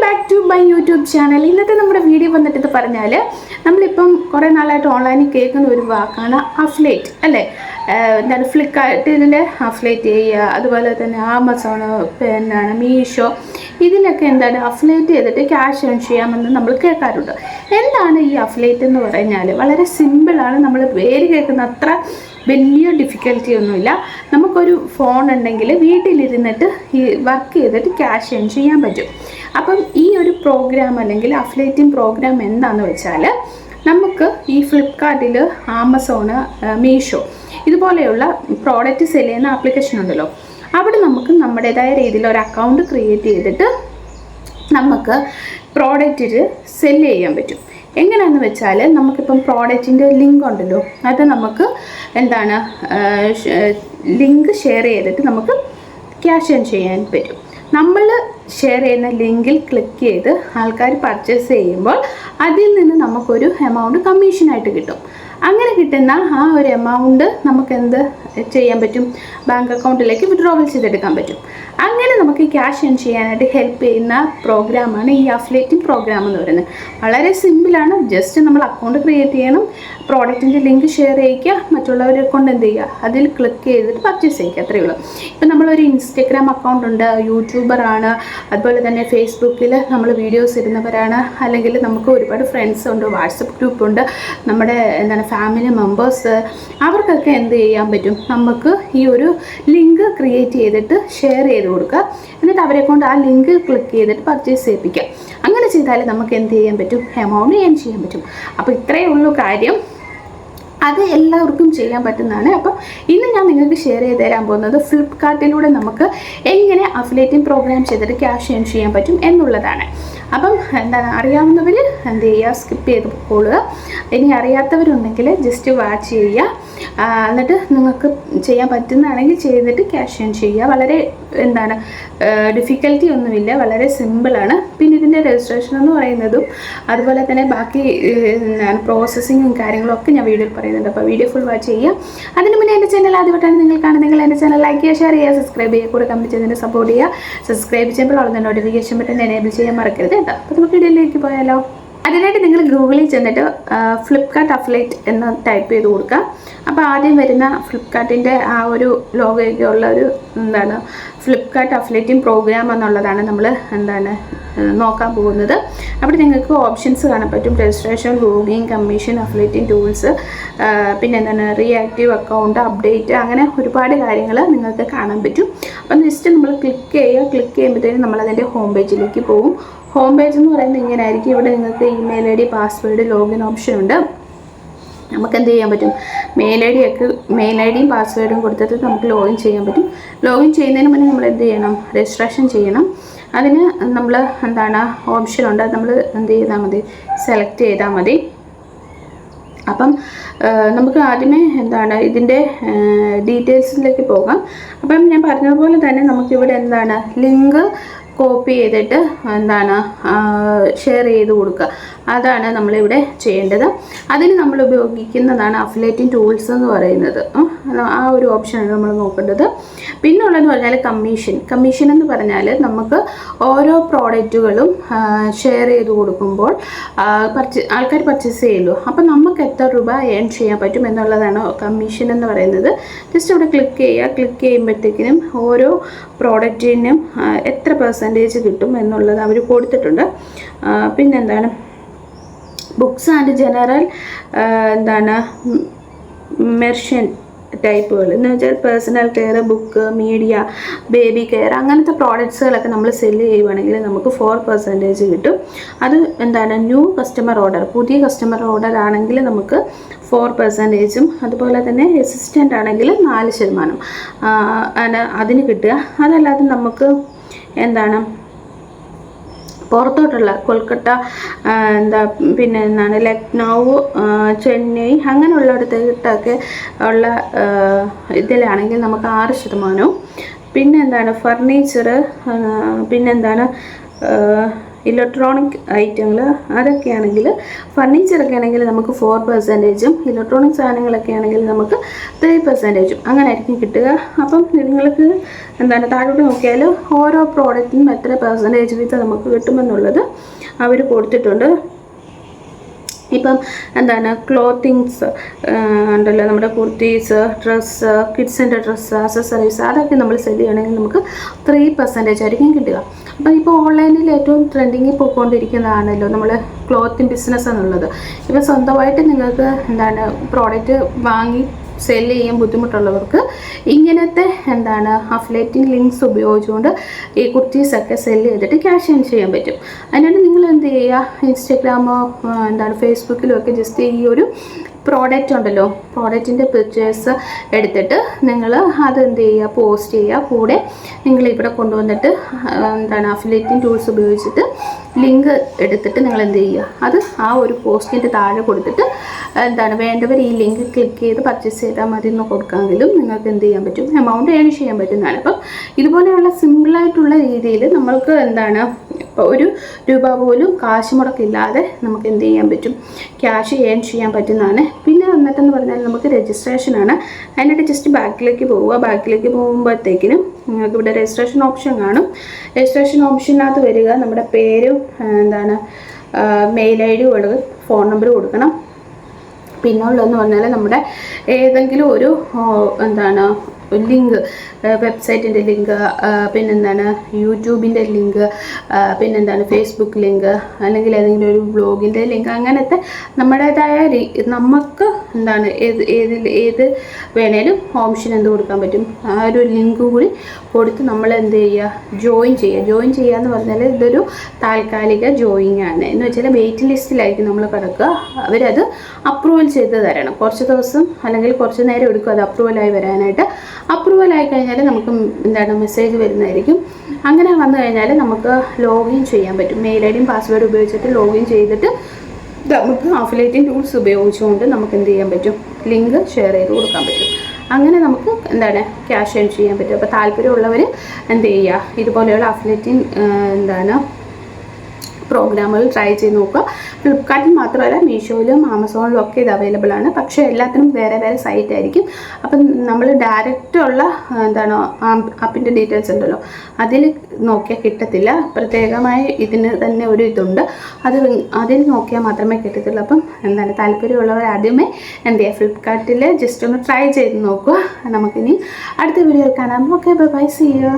Back to my YouTube channel. ഇന്നത്തെ നമ്മുടെ video വന്നിട്ട് പറഞ്ഞാൽ നമ്മളിപ്പം കുറേ നാളായിട്ട് ഓൺലൈനിൽ കേൾക്കുന്ന ഒരു വാക്കാണ് അഫ്ലേറ്റ് അല്ലേ. എന്താണ് ഫ്ലിപ്കാർട്ടിൻ്റെ അഫ്ലേറ്റ് ചെയ്യുക, അതുപോലെ തന്നെ ആമസോൺ, എന്താണ് മീഷോ, ഇതിലൊക്കെ എന്താണ് അഫ്ലേറ്റ് ചെയ്തിട്ട് ക്യാഷ് ഏൺ ചെയ്യാമെന്ന് നമ്മൾ കേൾക്കാറുണ്ട്. എന്താണ് ഈ അഫ്ലേറ്റ് എന്ന് പറഞ്ഞാൽ? വളരെ സിമ്പിളാണ്. നമ്മൾ പേര് കേൾക്കുന്ന അത്ര വലിയ ഡിഫിക്കൽറ്റി ഒന്നുമില്ല. നമുക്കൊരു ഫോൺ ഉണ്ടെങ്കിൽ വീട്ടിലിരുന്നിട്ട് ഈ വർക്ക് ചെയ്തിട്ട് ക്യാഷ് ഏൺ ചെയ്യാൻ പറ്റും. അപ്പം ഈ ഒരു പ്രോഗ്രാം അല്ലെങ്കിൽ അഫ്ലേറ്റിംഗ് പ്രോഗ്രാം എന്താണെന്ന് വെച്ചാൽ, നമുക്ക് ഈ ഫ്ലിപ്കാർട്ടിൽ, ആമസോണ്, മീഷോ ഇതുപോലെയുള്ള പ്രോഡക്റ്റ് സെല് ചെയ്യുന്ന ആപ്ലിക്കേഷൻ ഉണ്ടല്ലോ, അവിടെ നമുക്ക് നമ്മുടേതായ രീതിയിൽ ഒരു അക്കൗണ്ട് ക്രിയേറ്റ് ചെയ്തിട്ട് നമുക്ക് പ്രോഡക്റ്റ് സെല് ചെയ്യാൻ പറ്റും. എങ്ങനെയാണെന്ന് വെച്ചാൽ, നമുക്കിപ്പം പ്രോഡക്റ്റിൻ്റെ ലിങ്ക് ഉണ്ടല്ലോ, അത് നമുക്ക് എന്താണ് ലിങ്ക് ഷെയർ ചെയ്തിട്ട് നമുക്ക് ക്യാഷ് ഏൺ ചെയ്യാൻ പറ്റും. നമ്മൾ ഷെയർ ചെയ്യുന്ന ലിങ്കിൽ ക്ലിക്ക് ചെയ്ത് ആൾക്കാർ പർച്ചേസ് ചെയ്യുമ്പോൾ അതിൽ നിന്ന് നമുക്കൊരു എമൗണ്ട് കമ്മീഷനായിട്ട് കിട്ടും. അങ്ങനെ കിട്ടുന്ന ആ ഒരു എമൗണ്ട് നമുക്ക് എന്ത് ചെയ്യാൻ പറ്റും? ബാങ്ക് അക്കൗണ്ടിലേക്ക് വിഡ്രോവൽ ചെയ്തെടുക്കാൻ പറ്റും. അങ്ങനെ നമുക്ക് ക്യാഷ് ഏൺ ചെയ്യാനായിട്ട് ഹെൽപ്പ് ചെയ്യുന്ന പ്രോഗ്രാമാണ് ഈ അഫ്ലേറ്റിംഗ് പ്രോഗ്രാം എന്ന് പറയുന്നത്. വളരെ സിമ്പിളാണ്. ജസ്റ്റ് നമ്മൾ അക്കൗണ്ട് ക്രിയേറ്റ് ചെയ്യണം, പ്രോഡക്റ്റിൻ്റെ ലിങ്ക് ഷെയർ ചെയ്യിക്കുക, മറ്റുള്ളവരെ കൊണ്ട് എന്ത് ചെയ്യുക, അതിൽ ക്ലിക്ക് ചെയ്തിട്ട് പർച്ചേസ് ചെയ്യിക്കുക, അത്രയേ ഉള്ളൂ. ഇപ്പം നമ്മളൊരു ഇൻസ്റ്റഗ്രാം അക്കൗണ്ട് ഉണ്ട്, യൂട്യൂബറാണ്, അതുപോലെ തന്നെ ഫേസ്ബുക്കിൽ നമ്മൾ വീഡിയോസ് ഇടുന്നവരാണ്, അല്ലെങ്കിൽ നമുക്ക് ഒരുപാട് ഫ്രണ്ട്സ് ഉണ്ട്, വാട്സപ്പ് ഗ്രൂപ്പുണ്ട്, നമ്മുടെ എന്താണ് ഫാമിലി മെമ്പേഴ്സ്, അവർക്കൊക്കെ എന്ത് ചെയ്യാൻ പറ്റും? നമുക്ക് ഈ ഒരു ലിങ്ക് ക്രിയേറ്റ് ചെയ്തിട്ട് ഷെയർ ചെയ്ത് കൊടുക്കുക, എന്നിട്ട് അവരെ കൊണ്ട് ആ ലിങ്ക് ക്ലിക്ക് ചെയ്തിട്ട് പർച്ചേസ് ചെയ്യിപ്പിക്കുക. അങ്ങനെ ചെയ്താൽ നമുക്ക് എന്ത് ചെയ്യാൻ പറ്റും? എമൗണ്ട് ഏൺ ചെയ്യാൻ പറ്റും. അപ്പോൾ ഇത്രയേ ഉള്ളൂ കാര്യം. അത് എല്ലാവർക്കും ചെയ്യാൻ പറ്റുന്നതാണ്. അപ്പം ഇന്ന് ഞാൻ നിങ്ങൾക്ക് ഷെയർ ചെയ്ത് തരാൻ പോകുന്നത് ഫ്ലിപ്കാർട്ടിലൂടെ നമുക്ക് എങ്ങനെ അഫിലിയേറ്റിംഗ് പ്രോഗ്രാം ചെയ്തിട്ട് ക്യാഷ് ഏൺ ചെയ്യാൻ പറ്റും എന്നുള്ളതാണ്. അപ്പം എന്താണ്, അറിയാവുന്നവർ എന്ത് ചെയ്യുക, സ്കിപ്പ് ചെയ്ത് പോളുക. ഇനി അറിയാത്തവരുണ്ടെങ്കിൽ ജസ്റ്റ് വാച്ച് ചെയ്യുക. എന്നിട്ട് നിങ്ങൾക്ക് ചെയ്യാൻ പറ്റുന്നതാണെങ്കിൽ ചെയ്തിട്ട് ക്യാഷ് ഏൺ ചെയ്യുക. വളരെ എന്താണ് ഡിഫിക്കൽറ്റി ഒന്നുമില്ല, വളരെ സിമ്പിളാണ്. പിന്നെ ഇതിൻ്റെ രജിസ്ട്രേഷൻ എന്ന് പറയുന്നതും അതുപോലെ തന്നെ ബാക്കി എന്താണ് പ്രോസസ്സിങ്ങും കാര്യങ്ങളും ഒക്കെ ഞാൻ വീഡിയോയിൽ പറയുന്നുണ്ട്. അപ്പോൾ വീഡിയോ ഫുൾ വാച്ച് ചെയ്യുക. അതിന് മുന്നേ എൻ്റെ ചാനൽ ആദ്യമായിട്ടാണ് നിങ്ങൾ കാണുന്നതെങ്കിൽ എൻ്റെ ചാനൽ ലൈക്ക് ചെയ്യുക, ഷെയർ ചെയ്യുക, സബ്സ്ക്രൈബ് ചെയ്യുക, കൂടെ കമൻറ്റ് ചെയ്തതിന് സപ്പോർട്ട് ചെയ്യുക. സബ്സ്ക്രൈബ് ചെയ്യുമ്പോൾ ഉള്ള നോട്ടിഫിക്കേഷൻ ബട്ടൺ എനേബിൾ ചെയ്യാൻ മറക്കരുത് കേട്ടോ. അപ്പോൾ നമുക്ക് വീഡിയോയിലേക്ക് പോയാലോ. അതിനായിട്ട് നിങ്ങൾ ഗൂഗിളിൽ ചെന്നിട്ട് ഫ്ലിപ്കാർട്ട് അഫ്ലേറ്റ് എന്ന് ടൈപ്പ് ചെയ്ത് കൊടുക്കുക. അപ്പോൾ ആദ്യം വരുന്ന ഫ്ലിപ്കാർട്ടിൻ്റെ ആ ഒരു ലോഗോയൊക്കെ ഉള്ള ഒരു എന്താണ് ഫ്ലിപ്കാർട്ട് അഫ്ലേറ്റിംഗ് പ്രോഗ്രാം എന്നുള്ളതാണ് നമ്മൾ എന്താണ് നോക്കാൻ പോകുന്നത്. അവിടെ നിങ്ങൾക്ക് ഓപ്ഷൻസ് കാണാൻ പറ്റും: രജിസ്ട്രേഷൻ, ലോഗിൻ, കമ്മീഷൻ, അഫ്ലേറ്റിംഗ് ടൂൾസ്, പിന്നെ എന്താണ് റിയാക്റ്റീവ് അക്കൗണ്ട്, അപ്ഡേറ്റ്, അങ്ങനെ ഒരുപാട് കാര്യങ്ങൾ നിങ്ങൾക്ക് കാണാൻ പറ്റും. അപ്പം ജസ്റ്റ് നമ്മൾ ക്ലിക്ക് ചെയ്യുക. ക്ലിക്ക് ചെയ്യുമ്പോഴത്തേനും നമ്മളതിൻ്റെ ഹോം പേജിലേക്ക് പോകും. ഹോം പേജ് എന്ന് പറയുന്നത് ഇങ്ങനെ ആയിരിക്കും. ഇവിടെ നിങ്ങൾക്ക് email I D, password, login option ഉണ്ട്. നമുക്ക് എന്ത് ചെയ്യാൻ പറ്റും? മെയിൽ ഐ ഡിയും പാസ്വേഡും കൊടുത്തിട്ട് നമുക്ക് ലോഗിൻ ചെയ്യാൻ പറ്റും. ലോഗിൻ ചെയ്യുന്നതിന് മുന്നേ നമ്മൾ എന്ത് ചെയ്യണം? രജിസ്ട്രേഷൻ ചെയ്യണം. അതിന് നമ്മൾ എന്താണ് ഓപ്ഷൻ ഉണ്ട്, അത് നമ്മൾ എന്ത് ചെയ്താൽ മതി? സെലക്ട് ചെയ്താൽ മതി. അപ്പം നമുക്ക് ആദ്യമേ എന്താണ് ഇതിൻ്റെ ഡീറ്റെയിൽസിലേക്ക് പോകാം. അപ്പം ഞാൻ പറഞ്ഞതുപോലെ തന്നെ നമുക്കിവിടെ എന്താണ് ലിങ്ക് കോപ്പി ചെയ്തിട്ട് എന്താണ് ഷെയർ ചെയ്ത് കൊടുക്കുക. അതാണ് നമ്മളിവിടെ ചെയ്യേണ്ടത്. അതിന് നമ്മൾ ഉപയോഗിക്കുന്നതാണ് അഫിലിയേറ്റിംഗ് ടൂൾസ് എന്ന് പറയുന്നത്. ആ ഒരു ഓപ്ഷനാണ് നമ്മൾ നോക്കേണ്ടത്. പിന്നെ ഉള്ളതെന്ന് പറഞ്ഞാൽ കമ്മീഷൻ എന്ന് പറഞ്ഞാൽ നമുക്ക് ഓരോ പ്രോഡക്റ്റുകളും ഷെയർ ചെയ്ത് കൊടുക്കുമ്പോൾ ആൾക്കാർ പർച്ചേസ് ചെയ്യുമല്ലോ, അപ്പം നമുക്ക് എത്ര രൂപ ഏൺ ചെയ്യാൻ പറ്റും എന്നുള്ളതാണ് കമ്മീഷൻ എന്ന് പറയുന്നത്. ജസ്റ്റ് ഇവിടെ ക്ലിക്ക് ചെയ്യുക. ക്ലിക്ക് ചെയ്യുമ്പോഴത്തേക്കിനും ഓരോ പ്രോഡക്റ്റിനും എത്ര പെർസെൻറ്റേജ് കിട്ടും എന്നുള്ളത് അവർ കൊടുത്തിട്ടുണ്ട്. പിന്നെന്താണ് ബുക്സ് ആൻഡ് ജനറൽ എന്താണ് മെർഷ്യൻ ടൈപ്പുകൾ എന്ന് വെച്ചാൽ personal care, book, media, baby care, അങ്ങനത്തെ പ്രോഡക്ട്സുകളൊക്കെ നമ്മൾ സെല്ല് ചെയ്യുവാണെങ്കിൽ നമുക്ക് 4% കിട്ടും. അത് എന്താണ് ന്യൂ കസ്റ്റമർ ഓർഡർ, പുതിയ കസ്റ്റമർ ഓർഡർ ആണെങ്കിൽ നമുക്ക് 4%, അതുപോലെ തന്നെ അസിസ്റ്റൻ്റ് ആണെങ്കിൽ 4% അതിന് കിട്ടുക. അതല്ലാതെ നമുക്ക് എന്താണ് പുറത്തോട്ടുള്ള കൊൽക്കത്ത, പിന്നെ എന്താണ് ലക്നൗ, ചെന്നൈ അങ്ങനെയുള്ളിടത്തൊക്കെ ഉള്ള ഇതിലാണെങ്കിൽ നമുക്ക് 6%. പിന്നെ എന്താണ് ഫർണിച്ചർ, പിന്നെന്താണ് ഇലക്ട്രോണിക് ഐറ്റങ്ങൾ അതൊക്കെയാണെങ്കിൽ ഫർണിച്ചറൊക്കെ ആണെങ്കിൽ നമുക്ക് 4%, ഇലക്ട്രോണിക് സാധനങ്ങളൊക്കെ ആണെങ്കിൽ നമുക്ക് 3% അങ്ങനെ ആയിരിക്കും കിട്ടുക. അപ്പം നിങ്ങൾക്ക് താഴോട്ട് നോക്കിയാൽ ഓരോ പ്രോഡക്റ്റിനും എത്ര പെർസെൻറ്റേജ് വീതം നമുക്ക് കിട്ടുമെന്നുള്ളത് അവർ കൊടുത്തിട്ടുണ്ട്. ഇപ്പം ക്ലോത്തിങ്സ് ഉണ്ടല്ലോ, നമ്മുടെ കുർത്തീസ്, ഡ്രസ്സ്, കിഡ്സിൻ്റെ ഡ്രസ്സ്, അക്സസറീസ് അതൊക്കെ നമ്മൾ സെല് ചെയ്യണമെങ്കിൽ നമുക്ക് 3% ആയിരിക്കും കിട്ടുക. അപ്പം ഇപ്പോൾ ഓൺലൈനിൽ ഏറ്റവും ട്രെൻഡിങ്ങിൽ പോയിക്കൊണ്ടിരിക്കുന്നതാണല്ലോ നമ്മൾ ക്ലോത്തിങ് ബിസിനസ് എന്നുള്ളത്. ഇപ്പം സ്വന്തമായിട്ട് നിങ്ങൾക്ക് പ്രോഡക്റ്റ് വാങ്ങി സെല് ചെയ്യാൻ ബുദ്ധിമുട്ടുള്ളവർക്ക് ഇങ്ങനത്തെ അഫിലിയേറ്റിംഗ് ലിങ്ക്സ് ഉപയോഗിച്ചുകൊണ്ട് ഈ കുർത്തീസൊക്കെ സെല് ചെയ്തിട്ട് ക്യാഷ് ഏൺ ചെയ്യാൻ പറ്റും. അതിനായിട്ട് നിങ്ങൾ എന്ത് ചെയ്യുക, ഇൻസ്റ്റഗ്രാമോ ഫേസ്ബുക്കിലോ ഒക്കെ ജസ്റ്റ് ഈ ഒരു പ്രോഡക്റ്റ് ഉണ്ടല്ലോ, പ്രോഡക്റ്റിൻ്റെ പിക്ചേഴ്സ് എടുത്തിട്ട് നിങ്ങൾ അത് എന്ത് ചെയ്യുക, പോസ്റ്റ് ചെയ്യുക. കൂടെ നിങ്ങൾ ഇവിടെ കൊണ്ടുവന്നിട്ട് അഫിലിയേറ്റിംഗ് ടൂൾസ് ഉപയോഗിച്ചിട്ട് ലിങ്ക് എടുത്തിട്ട് നിങ്ങൾ എന്ത് ചെയ്യുക, അത് ആ ഒരു പോസ്റ്റിൻ്റെ താഴെ കൊടുത്തിട്ട് വേണ്ടവർ ഈ ലിങ്ക് ക്ലിക്ക് ചെയ്ത് പർച്ചേസ് ചെയ്താൽ മതി എന്ന് കൊടുക്കാമെങ്കിലും നിങ്ങൾക്ക് എന്ത് ചെയ്യാൻ പറ്റും, എമൗണ്ട് ഏൺ ചെയ്യാൻ പറ്റുന്നതാണ്. അപ്പം ഇതുപോലെയുള്ള സിമ്പിളായിട്ടുള്ള രീതിയിൽ നമ്മൾക്ക് ഒരു രൂപ പോലും കാശ് മുടക്കില്ലാതെ നമുക്ക് എന്ത് ചെയ്യാൻ പറ്റും, ക്യാഷ് ഏൺ ചെയ്യാൻ പറ്റുന്നതാണ്. പിന്നെ വന്നിട്ടെന്ന് പറഞ്ഞാൽ നമുക്ക് രജിസ്ട്രേഷനാണ്. അതിനായിട്ട് ജസ്റ്റ് ബാക്കിലേക്ക് പോവുക. ബാക്കിലേക്ക് പോകുമ്പോഴത്തേക്കിനും നിങ്ങൾക്ക് ഇവിടെ രജിസ്ട്രേഷൻ ഓപ്ഷൻ കാണും. രജിസ്ട്രേഷൻ ഓപ്ഷനകത്ത് വരിക, നമ്മുടെ പേരും മെയിൽ ID കൊടുക്കുക, ഫോൺ നമ്പർ കൊടുക്കണം. പിന്നെ ഉള്ളതെന്ന് പറഞ്ഞാൽ നമ്മുടെ ഏതെങ്കിലും ഒരു ലിങ്ക്, വെബ്സൈറ്റിൻ്റെ ലിങ്ക്, യൂട്യൂബിൻ്റെ ലിങ്ക്, ഫേസ്ബുക്ക് ലിങ്ക്, അല്ലെങ്കിൽ ഏതെങ്കിലും ഒരു ബ്ലോഗിൻ്റെ ലിങ്ക്, അങ്ങനത്തെ നമ്മുടേതായ നമുക്ക് ഏത് വേണേലും ഓപ്ഷൻ കൊടുക്കാൻ പറ്റും. ആ ഒരു ലിങ്ക് കൂടി കൊടുത്ത് നമ്മൾ എന്ത് ചെയ്യുക, ജോയിൻ ചെയ്യുക എന്ന് പറഞ്ഞാൽ ഇതൊരു താൽക്കാലിക ജോയിൻ ആണ്. എന്ന് വെച്ചാൽ വെയിറ്റിംഗ് ലിസ്റ്റിലായിരിക്കും നമ്മൾ കിടക്കുക. അവരത് അപ്രൂവൽ ചെയ്ത് തരണം. കുറച്ച് ദിവസം അല്ലെങ്കിൽ കുറച്ച് നേരം എടുക്കും അത് അപ്രൂവലായി വരാനായിട്ട്. അപ്രൂവലായി കഴിഞ്ഞാൽ നമുക്ക് മെസ്സേജ് വരുന്നതായിരിക്കും. അങ്ങനെ വന്നു കഴിഞ്ഞാൽ നമുക്ക് ലോഗിൻ ചെയ്യാൻ പറ്റും. മെയിൽ ഐഡിയും പാസ്വേഡ് ഉപയോഗിച്ചിട്ട് ലോഗിൻ ചെയ്തിട്ട് നമുക്ക് അഫിലിയേറ്റിംഗ് ടൂൾസ് ഉപയോഗിച്ചുകൊണ്ട് നമുക്ക് എന്ത് ചെയ്യാൻ പറ്റും, ലിങ്ക് ഷെയർ ചെയ്ത് കൊടുക്കാൻ പറ്റും. അങ്ങനെ നമുക്ക് ക്യാഷ് ഏൺ ചെയ്യാൻ പറ്റും. അപ്പോൾ താല്പര്യമുള്ളവർ എന്ത് ചെയ്യുക, ഇതുപോലെയുള്ള അഫിലിയേറ്റിംഗ് പ്രോഗ്രാമുകൾ ട്രൈ ചെയ്ത് നോക്കുക. ഫ്ലിപ്കാർട്ടിൽ മാത്രമല്ല മീഷോയിലും ആമസോണിലും ഒക്കെ ഇത് അവൈലബിൾ ആണ്. പക്ഷേ എല്ലാത്തിനും വേറെ വേറെ സൈറ്റ് ആയിരിക്കും. അപ്പം നമ്മൾ ഡയറക്റ്റ് ഉള്ള ആപ്പിൻ്റെ ഡീറ്റെയിൽസ് ഉണ്ടല്ലോ, അതിൽ നോക്കിയാൽ കിട്ടത്തില്ല. പ്രത്യേകമായി ഇതിന് തന്നെ ഒരു ഇതുണ്ട്, അതിൽ നോക്കിയാൽ മാത്രമേ കിട്ടത്തുള്ളൂ. അപ്പം താല്പര്യമുള്ളവർ ആദ്യമേ എന്ത് ചെയ്യുക, ഫ്ലിപ്കാർട്ടിൽ ജസ്റ്റ് ഒന്ന് ട്രൈ ചെയ്ത് നോക്കുക. നമുക്കിനി അടുത്ത വീഡിയോയിൽ കാണാം. Okay, bye, see U.